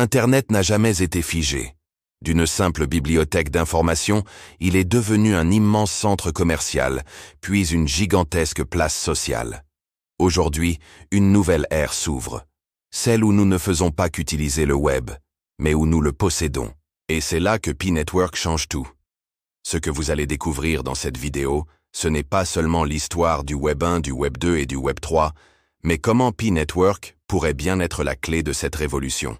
Internet n'a jamais été figé. D'une simple bibliothèque d'informations, il est devenu un immense centre commercial, puis une gigantesque place sociale. Aujourd'hui, une nouvelle ère s'ouvre. Celle où nous ne faisons pas qu'utiliser le web, mais où nous le possédons. Et c'est là que P-Network change tout. Ce que vous allez découvrir dans cette vidéo, ce n'est pas seulement l'histoire du Web 1, du Web 2 et du Web 3, mais comment P-Network pourrait bien être la clé de cette révolution.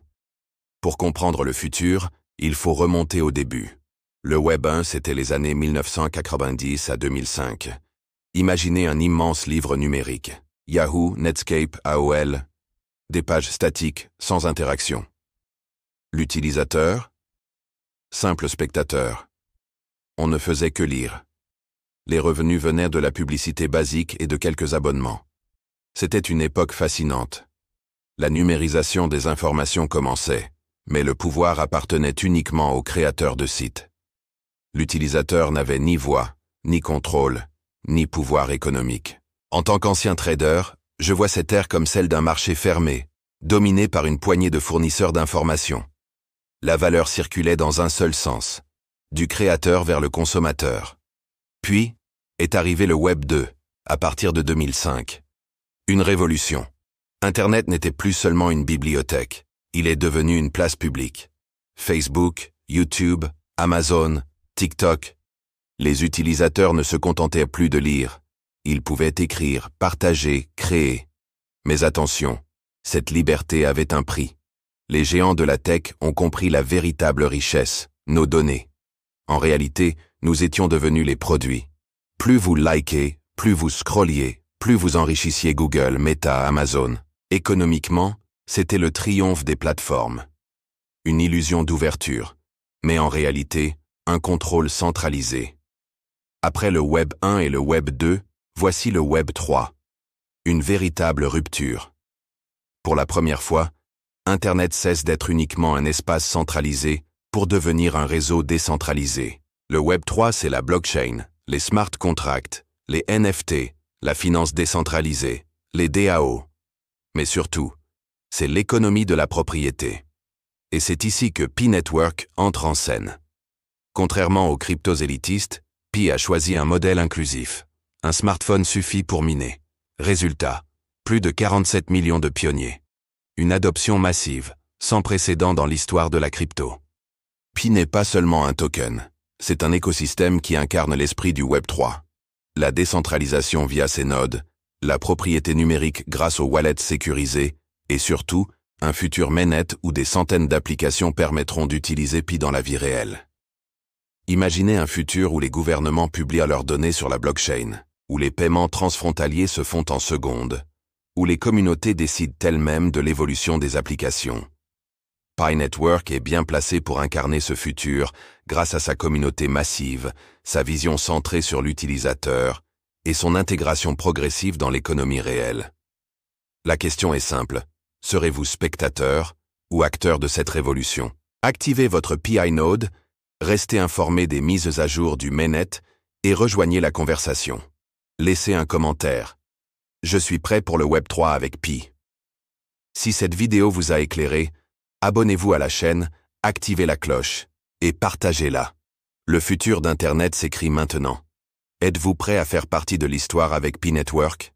Pour comprendre le futur, il faut remonter au début. Le Web 1, c'était les années 1990 à 2005. Imaginez un immense livre numérique. Yahoo, Netscape, AOL, des pages statiques, sans interaction. L'utilisateur? Simple spectateur. On ne faisait que lire. Les revenus venaient de la publicité basique et de quelques abonnements. C'était une époque fascinante. La numérisation des informations commençait, mais le pouvoir appartenait uniquement aux créateurs de sites. L'utilisateur n'avait ni voix, ni contrôle, ni pouvoir économique. En tant qu'ancien trader, je vois cette ère comme celle d'un marché fermé, dominé par une poignée de fournisseurs d'informations. La valeur circulait dans un seul sens, du créateur vers le consommateur. Puis, est arrivé le Web 2, à partir de 2005. Une révolution. Internet n'était plus seulement une bibliothèque, il est devenu une place publique. Facebook, YouTube, Amazon, TikTok. Les utilisateurs ne se contentaient plus de lire. Ils pouvaient écrire, partager, créer. Mais attention, cette liberté avait un prix. Les géants de la tech ont compris la véritable richesse, nos données. En réalité, nous étions devenus les produits. Plus vous likez, plus vous scrolliez, plus vous enrichissiez Google, Meta, Amazon. Économiquement, c'était le triomphe des plateformes. Une illusion d'ouverture, mais en réalité, un contrôle centralisé. Après le Web 1 et le Web 2, voici le Web 3. Une véritable rupture. Pour la première fois, Internet cesse d'être uniquement un espace centralisé pour devenir un réseau décentralisé. Le Web 3, c'est la blockchain, les smart contracts, les NFT, la finance décentralisée, les DAO. Mais surtout, c'est l'économie de la propriété. Et c'est ici que P-Network entre en scène. Contrairement aux cryptos élitistes, Pi a choisi un modèle inclusif. Un smartphone suffit pour miner. Résultat, plus de 47 millions de pionniers. Une adoption massive, sans précédent dans l'histoire de la crypto. Pi n'est pas seulement un token, c'est un écosystème qui incarne l'esprit du Web 3. La décentralisation via ses nodes, la propriété numérique grâce aux wallets sécurisés, et surtout, un futur mainnet où des centaines d'applications permettront d'utiliser Pi dans la vie réelle. Imaginez un futur où les gouvernements publient leurs données sur la blockchain, où les paiements transfrontaliers se font en secondes, où les communautés décident elles-mêmes de l'évolution des applications. P-Network est bien placé pour incarner ce futur grâce à sa communauté massive, sa vision centrée sur l'utilisateur et son intégration progressive dans l'économie réelle. La question est simple, serez-vous spectateur ou acteur de cette révolution? Activez votre Pi Node, restez informé des mises à jour du mainnet et rejoignez la conversation. Laissez un commentaire. Je suis prêt pour le Web 3 avec Pi. Si cette vidéo vous a éclairé, abonnez-vous à la chaîne, activez la cloche et partagez-la. Le futur d'Internet s'écrit maintenant. Êtes-vous prêt à faire partie de l'histoire avec P-Network?